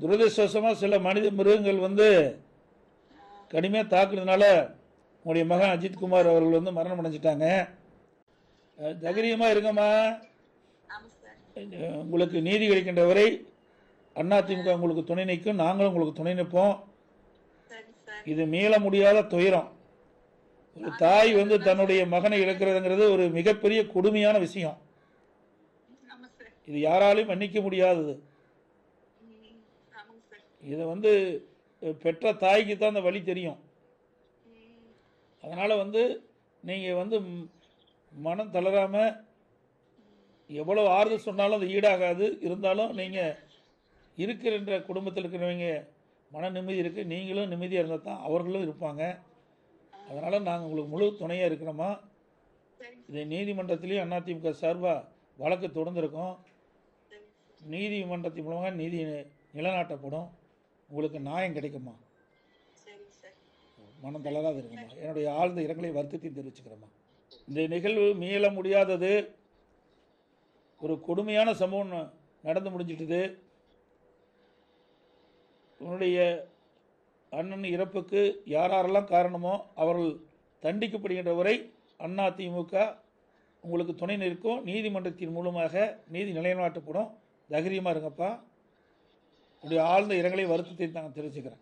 துரதிருஷ்டவசமாக சில மனித மிருகங்கள் வந்து கடுமையாக தாக்குனதுனால உங்களுடைய மகன் அஜித்குமார் அவர்கள் வந்து மரணம் அடைஞ்சிட்டாங்க. தைரியமாக இருங்கம்மா. உங்களுக்கு நீதி கிடைக்கின்ற வரை அதிமுக உங்களுக்கு துணை நிற்கும், நாங்களும் உங்களுக்கு துணை நிற்போம். இது மீள முடியாத துயரம். ஒரு தாய் வந்து தன்னுடைய மகனை இழக்கிறதுங்கிறது ஒரு மிகப்பெரிய கொடுமையான விஷயம். இது யாராலையும் மன்னிக்க முடியாதது. இதை வந்து பெற்ற தாய்க்கு தான் அந்த வழி தெரியும். அதனால் வந்து நீங்கள் வந்து மனம் தளராமல் எவ்வளோ ஆறுதல் சொன்னாலும் அது ஈடாகாது. இருந்தாலும் நீங்கள் இருக்கிற குடும்பத்தில் இருக்கிறவங்க மன நிம்மதி இருக்குது, நீங்களும் நிம்மதியாக இருந்தால் தான் அவர்களும் இருப்பாங்க. அதனால் நாங்கள் உங்களுக்கு முழு துணையாக இருக்கிறோமா. இதை நீதிமன்றத்திலையும் அதிமுக சார்பாக வழக்கு தொடர்ந்துருக்கோம். நீதிமன்றத்தின் மூலமாக நீதி நிலைநாட்டப்படும். உங்களுக்கு நியாயம் கிடைக்குமா. மனம் தளராது இருக்குமா. என்னுடைய ஆழ்ந்த இரங்கலை வருத்தத்தையும் தெரிவிச்சுக்கிறேம்மா. இந்த நிகழ்வு மீள முடியாதது. ஒரு கொடுமையான சம்பவம் நடந்து முடிஞ்சிட்டது. உன்னுடைய அண்ணன் இறப்புக்கு யாரெல்லாம் காரணமோ அவர்கள் தண்டிக்கப்படுகின்ற வரை அதிமுக உங்களுக்கு துணை நிற்கும். நீதிமன்றத்தின் மூலமாக நீதி நிலைநாட்டப்படும். தைரியமாக இருங்கப்பா. உடைய ஆழ்ந்த இரங்கலை வருத்தத்தை நான் தெரிவிச்சுக்கிறேன்.